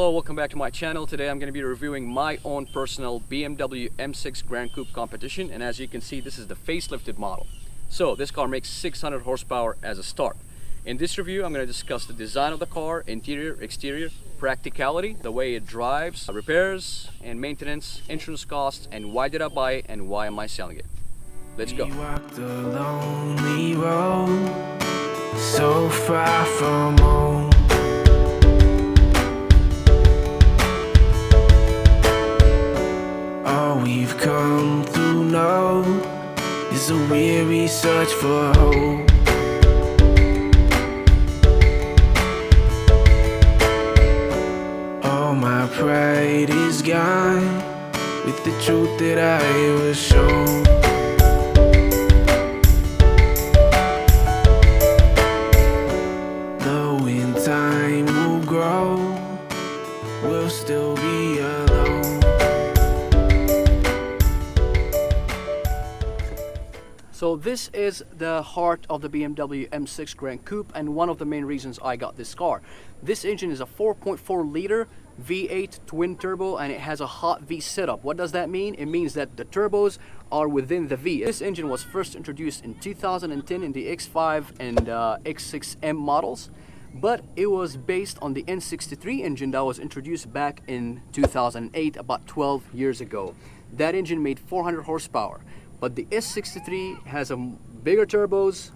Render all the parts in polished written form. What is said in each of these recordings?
Hello, welcome back to my channel. Today I'm going to be reviewing my own personal BMW M6 Grand Coupe competition, and as you can see, this is the facelifted model. So this car makes 600 horsepower as a start. In this review I'm going to discuss the design of the car, interior, exterior, practicality, the way it drives, repairs and maintenance, insurance costs, and why did I buy it and why am I selling it. Let's go. We walked a lonely road, so far from home. All we've come to know is a weary search for hope. All my pride is gone with the truth that I was shown. Though in time will grow, we'll still be alone. So this is the heart of the BMW M6 Grand Coupe and one of the main reasons I got this car. This engine is a 4.4 liter V8 twin turbo and it has a hot V setup. What does that mean? It means that the turbos are within the V. This engine was first introduced in 2010 in the X5 and X6M models, but it was based on the N63 engine that was introduced back in 2008, about 12 years ago. That engine made 400 horsepower. But the S63 has a bigger turbos,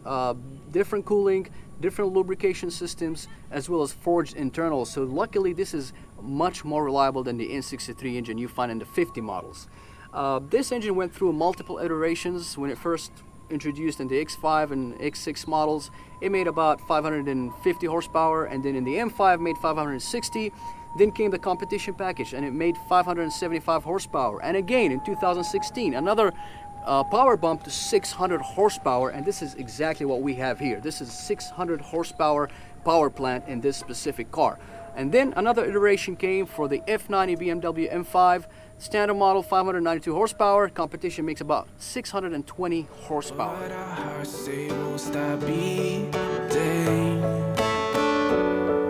different cooling, different lubrication systems, as well as forged internals. So luckily this is much more reliable than the N63 engine you find in the 50 models. This engine went through multiple iterations. When it first introduced in the X5 and X6 models, it made about 550 horsepower, and then in the M5 made 560. Then came the competition package and it made 575 horsepower. And again in 2016, another power bump to 600 horsepower, and this is exactly what we have here. This is 600 horsepower power plant in this specific car. And then another iteration came for the F90 BMW M5 standard model, 592 horsepower. Competition makes about 620 horsepower. But our hearts, they won't stop beating,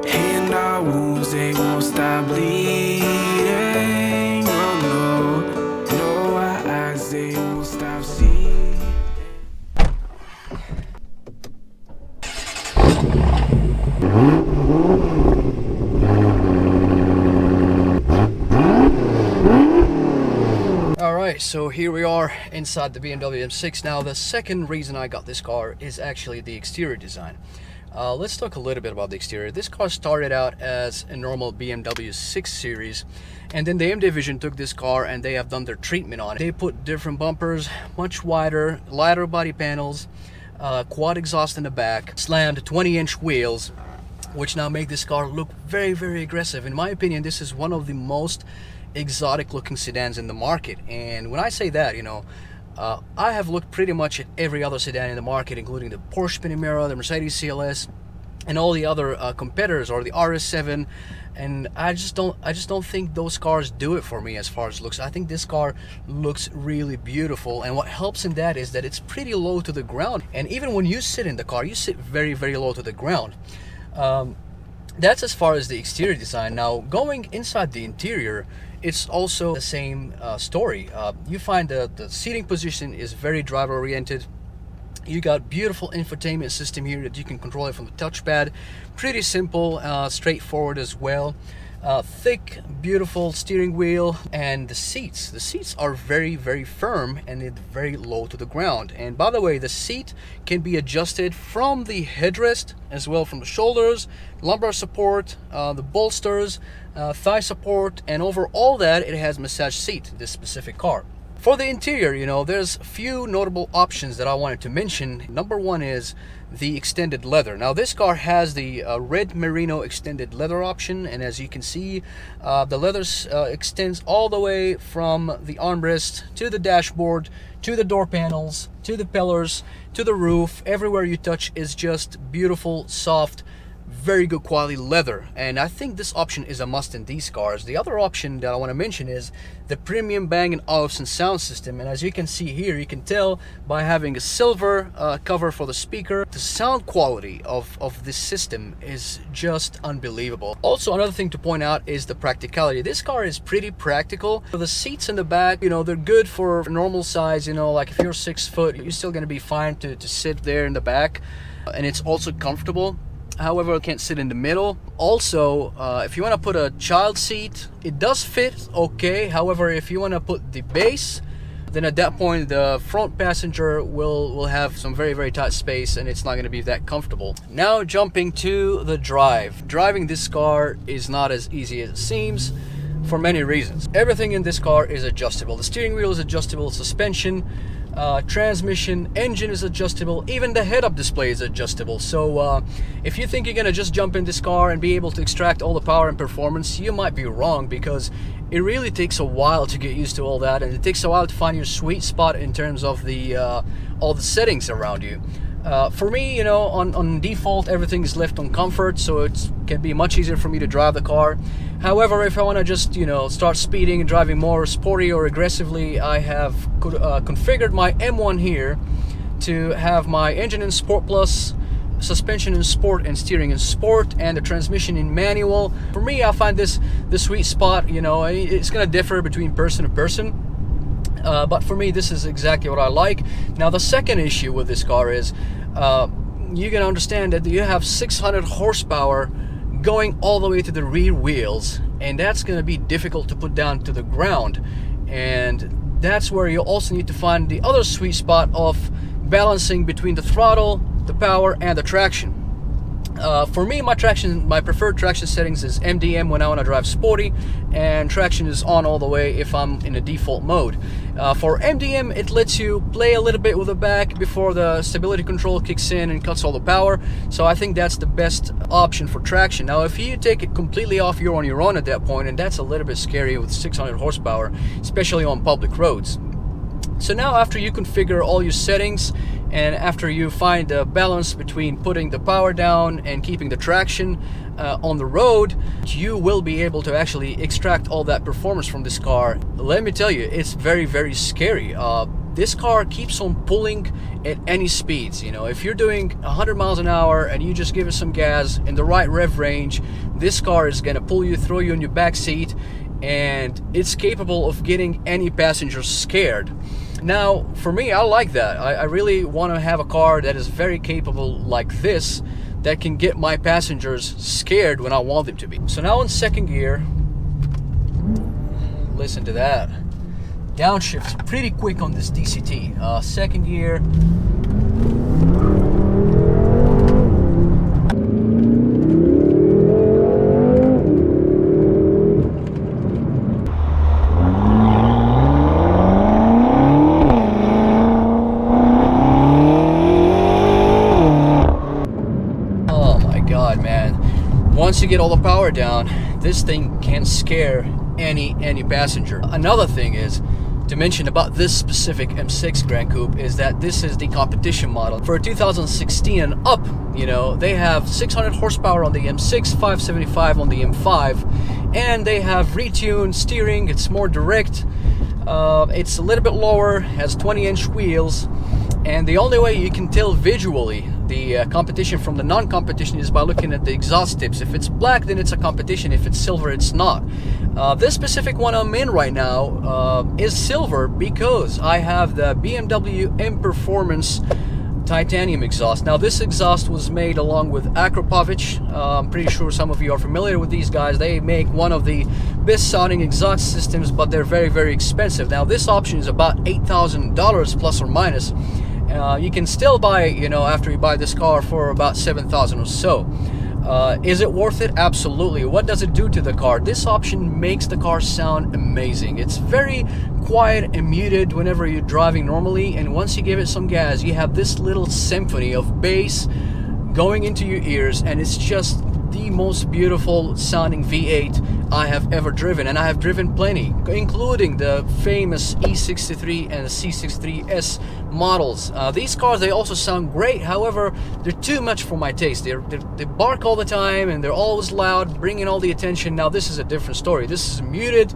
and our wounds, they won't stop bleeding. Oh no, no, our eyes, they won't stop seeing. Alright, so here we are inside the BMW M6. Now the second reason I got this car is actually the exterior design. Let's talk a little bit about the exterior. This car started out as a normal BMW 6 Series, and then the M Division took this car and they have done their treatment on it. They put different bumpers, much wider, lighter body panels, quad exhaust in the back, slammed 20-inch wheels, which now make this car look very, very aggressive. In my opinion, this is one of the most exotic looking sedans in the market. And when I say that, you know, I have looked pretty much at every other sedan in the market, including the Porsche Panamera, the Mercedes CLS, and all the other competitors, or the RS7, and I just don't think those cars do it for me as far as looks. I think this car looks really beautiful, and what helps in that is that it's pretty low to the ground, and even when you sit in the car, you sit very, very low to the ground. That's as far as the exterior design. Now going inside the interior, it's also the same story. You find that the seating position is very driver oriented. You got beautiful infotainment system here that you can control it from the touchpad. Pretty simple, straightforward as well. Thick, beautiful steering wheel, and the seats are very, very firm and it's very low to the ground. And by the way, the seat can be adjusted from the headrest as well, from the shoulders, lumbar support, the bolsters, thigh support, and over all that it has massage seat, this specific car. For the interior, you know, there's a few notable options that I wanted to mention. Number one is the extended leather. Now this car has the red merino extended leather option, and as you can see, the leather extends all the way from the armrest to the dashboard, to the door panels, to the pillars, to the roof. Everywhere you touch is just beautiful, soft very good quality leather, and I think this option is a must in these cars. The other option that I want to mention is the premium Bang & Olufsen sound system, and as you can see here, you can tell by having a silver cover for the speaker, the sound quality of this system is just unbelievable. Also, another thing to point out is the practicality. This car is pretty practical. The seats in the back, you know, they're good for normal size, you know, like if you're 6 foot, you're still going to be fine to sit there in the back, and it's also comfortable. However, it can't sit in the middle. Also, if you want to put a child seat, it does fit okay. However, if you want to put the base, then at that point the front passenger will have some very tight space, and it's not going to be that comfortable. Now jumping to the drive. Driving this car is not as easy as it seems for many reasons. Everything in this car is adjustable. The steering wheel is adjustable, suspension, transmission, engine is adjustable, even the head-up display is adjustable. So if you think you're gonna just jump in this car and be able to extract all the power and performance, you might be wrong, because it really takes a while to get used to all that, and it takes a while to find your sweet spot in terms of the all the settings around you. For me, you know, on default, everything is left on comfort, so it can be much easier for me to drive the car. However, if I want to just, you know, start speeding and driving more sporty or aggressively, I have configured my M1 here to have my engine in Sport Plus, suspension in Sport, and steering in Sport, and the transmission in manual. For me, I find this the sweet spot. You know, it's going to differ between person to person. But for me, this is exactly what I like. Now, the second issue with this car is you can understand that you have 600 horsepower going all the way to the rear wheels, and that's going to be difficult to put down to the ground. And that's where you also need to find the other sweet spot of balancing between the throttle, the power, and the traction. For me, my preferred traction settings is MDM when I want to drive sporty, and traction is on all the way if I'm in a default mode. For MDM, it lets you play a little bit with the back before the stability control kicks in and cuts all the power, so I think that's the best option for traction. Now, if you take it completely off, you're on your own at that point, and that's a little bit scary with 600 horsepower, especially on public roads. So now, after you configure all your settings, and after you find a balance between putting the power down and keeping the traction on the road, you will be able to actually extract all that performance from this car. Let me tell you, it's very scary. This car keeps on pulling at any speeds. You know, if you're doing 100 miles an hour and you just give it some gas in the right rev range, this car is gonna pull you, throw you in your back seat, and it's capable of getting any passenger scared. Now, for me, I like that. I really want to have a car that is very capable like this, that can get my passengers scared when I want them to be. So now in second gear, listen to that. Downshift's pretty quick on this DCT. Second gear. Once you get all the power down, this thing can scare any passenger. Another thing is to mention about this specific M6 Grand Coupe is that this is the competition model. For 2016 and up, you know, they have 600 horsepower on the M6, 575 on the M5, and they have retuned steering. It's more direct, it's a little bit lower, has 20-inch wheels, and the only way you can tell visually the competition from the non-competition is by looking at the exhaust tips. If it's black, then it's a competition. If it's silver, it's not. This specific one I'm in right now is silver because I have the BMW M Performance titanium exhaust. Now, this exhaust was made along with Akropovich. I'm pretty sure some of you are familiar with these guys. They make one of the best sounding exhaust systems, but they're very expensive. Now, this option is about $8,000 plus or minus. You can still buy it, you know, after you buy this car for about $7,000 or so. Is it worth it? Absolutely. What does it do to the car? This option makes the car sound amazing. It's very quiet and muted whenever you're driving normally, and once you give it some gas, you have this little symphony of bass going into your ears, and it's just the most beautiful sounding V8 I have ever driven, and I have driven plenty, including the famous E63 and the C63S models. These cars, they also sound great, however, they're too much for my taste. They bark all the time and they're always loud, bringing all the attention. Now this is a different story. This is muted.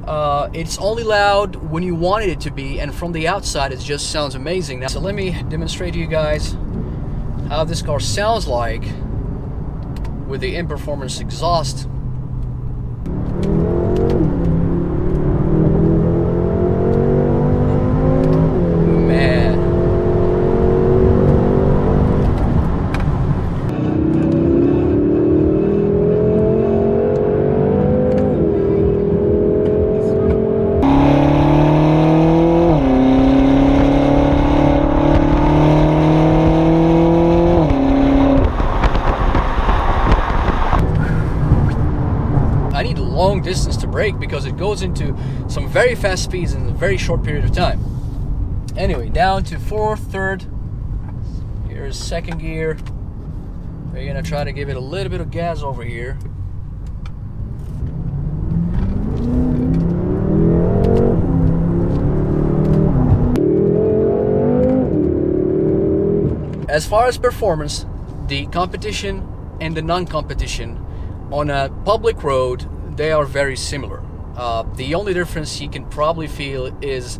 It's only loud when you wanted it to be, and from the outside it just sounds amazing. Now, so let me demonstrate to you guys how this car sounds like with the in-performance exhaust. Man. I need long distance to brake because it goes into some very fast speeds in a very short period of time. Anyway, down to fourth, third. Here's second gear. We're gonna try to give it a little bit of gas over here. As far as performance, the competition and the non-competition on a public road, they are very similar. The only difference you can probably feel is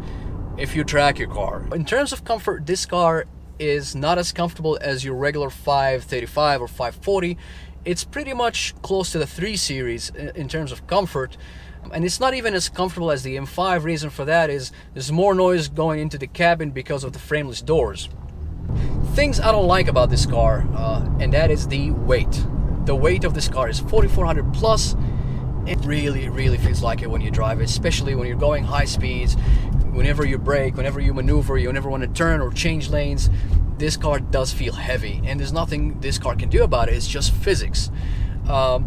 if you track your car. In terms of comfort, this car is not as comfortable as your regular 535 or 540. It's pretty much close to the 3 Series in terms of comfort, and it's not even as comfortable as the M5. Reason for that is there's more noise going into the cabin because of the frameless doors. Things I don't like about this car, and that is the weight. The weight of this car is 4,400 plus. It really feels like it when you drive it, especially when you're going high speeds, whenever you brake, whenever you maneuver, you never want to turn or change lanes. This car does feel heavy, and there's nothing this car can do about it. It's just physics.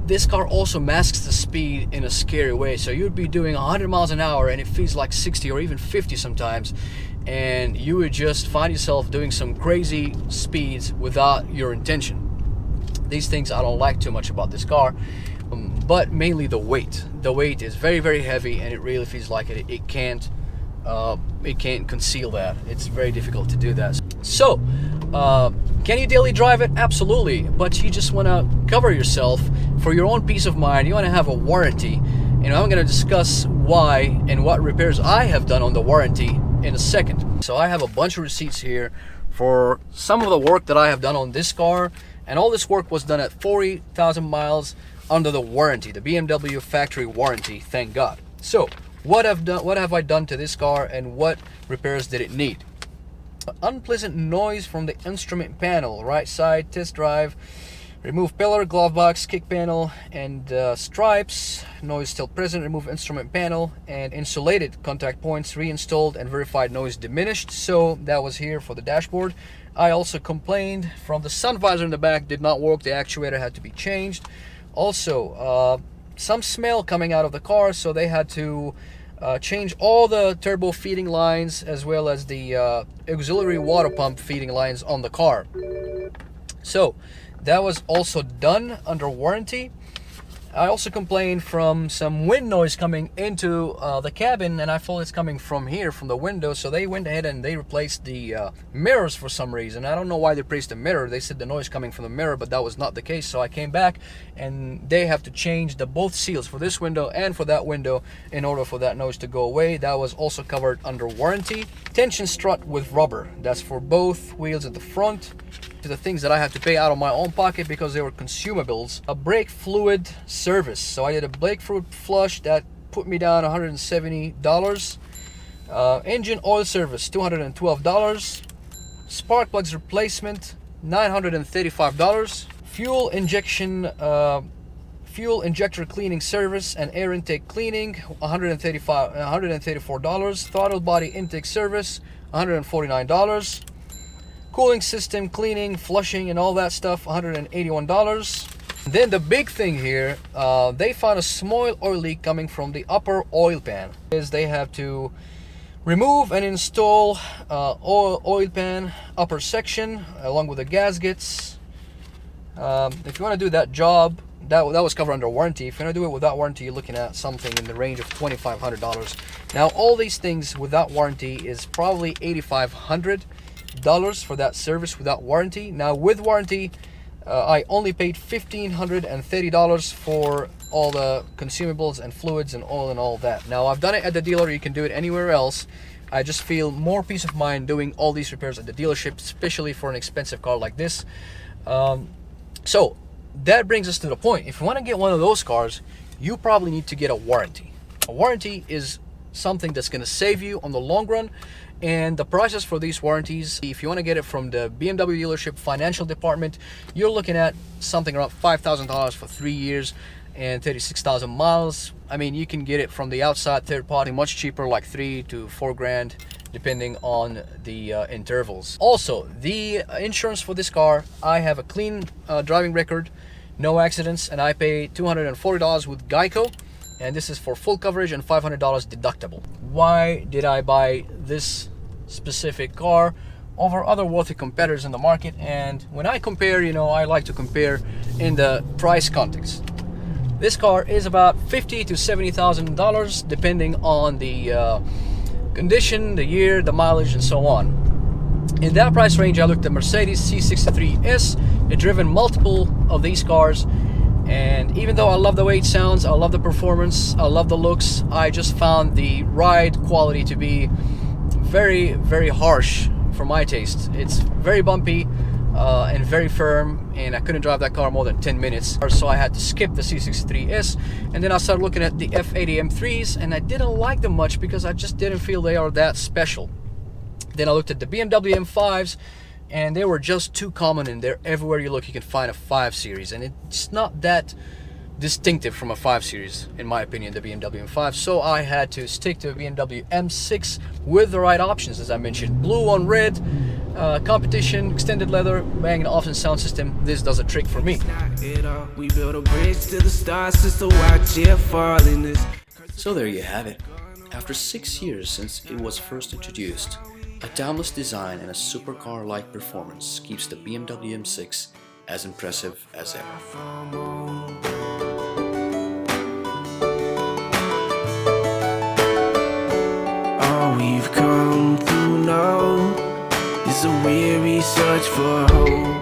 This car also masks the speed in a scary way, so you'd be doing 100 miles an hour and it feels like 60 or even 50 sometimes, and you would just find yourself doing some crazy speeds without your intention. These things I don't like too much about this car, but mainly the weight. The weight is very heavy, and it really feels like it can't conceal that. It's very difficult to do that. So can you daily drive it? Absolutely, but you just want to cover yourself for your own peace of mind. You want to have a warranty, and I'm going to discuss why and what repairs I have done on the warranty in a second. So I have a bunch of receipts here for some of the work that I have done on this car. And all this work was done at 40,000 miles under the warranty, the BMW factory warranty, thank God. So, what have I done to this car, and what repairs did it need? Unpleasant noise from the instrument panel, right side, test drive, remove pillar, glove box, kick panel, and stripes. Noise still present, remove instrument panel, and insulated contact points reinstalled and verified noise diminished. So that was here for the dashboard. I also complained from the sun visor in the back, did not work. The actuator had to be changed. Also, some smell coming out of the car, so they had to change all the turbo feeding lines as well as the auxiliary water pump feeding lines on the car. So that was also done under warranty. I also complained from some wind noise coming into the cabin, and I thought it's coming from here, from the window. So they went ahead and they replaced the mirrors for some reason. I don't know why they replaced the mirror. They said the noise coming from the mirror, but that was not the case. So I came back, and they have to change both seals for this window and for that window in order for that noise to go away. That was also covered under warranty. Tension strut with rubber. That's for both wheels at the front. To the things that I have to pay out of my own pocket because they were consumables. A brake fluid service. So I did a brake fluid flush that put me down $170. Engine oil service, $212. Spark plugs replacement, $935. Fuel injector cleaning service and air intake cleaning, $134. Throttle body intake service, $149. Cooling system cleaning, flushing, and all that stuff, $181. Then the big thing here, they found a small oil leak coming from the upper oil pan. They have to remove and install oil pan upper section along with the gaskets. If you want to do that job that was covered under warranty. If you're gonna do it without warranty, you're looking at something in the range of $2,500. Now all these things without warranty is probably $8,500 for that service without warranty. Now with warranty, I only paid $1,530 for all the consumables and fluids and oil and all that. Now I've done it at the dealer. You can do it anywhere else. I just feel more peace of mind doing all these repairs at the dealership, especially for an expensive car like this. So that brings us to the point. If you want to get one of those cars, you probably need to get a warranty. A warranty is something that's going to save you on the long run. And the prices for these warranties, if you want to get it from the BMW dealership financial department, you're looking at something around $5,000 for 3 years and 36,000 miles. I mean, you can get it from the outside third party much cheaper, like 3 to 4 grand, depending on the intervals. Also, the insurance for this car, I have a clean driving record, no accidents, and I pay $240 with Geico, and this is for full coverage and $500 deductible. Why did I buy this specific car over other worthy competitors in the market? And when I compare, you know, I like to compare in the price context. This car is about $50,000 to $70,000 depending on the condition, the year, the mileage, and so on. In that price range, I looked at Mercedes C63S. I've driven multiple of these cars, and even though I love the way it sounds, I love the performance, I love the looks, I just found the ride quality to be very, very harsh for my taste. It's very bumpy and very firm, and I couldn't drive that car more than 10 minutes. So I had to skip the C63S, and then I started looking at the F80 M3s, and I didn't like them much because I just didn't feel they are that special. Then I looked at the BMW M5s, and they were just too common, and they're everywhere you look you can find a 5 Series, and it's not that distinctive from a 5 Series, in my opinion, the BMW M5. So I had to stick to a BMW M6 with the right options, as I mentioned. Blue on red, competition, extended leather, Bang & Olufsen sound system. This does a trick for me. We built a bridge to the stars just to watch it fall in this. So there you have it. After 6 years since it was first introduced, a timeless design and a supercar-like performance keeps the BMW M6 as impressive as ever. All we've come through now is a weary search for hope.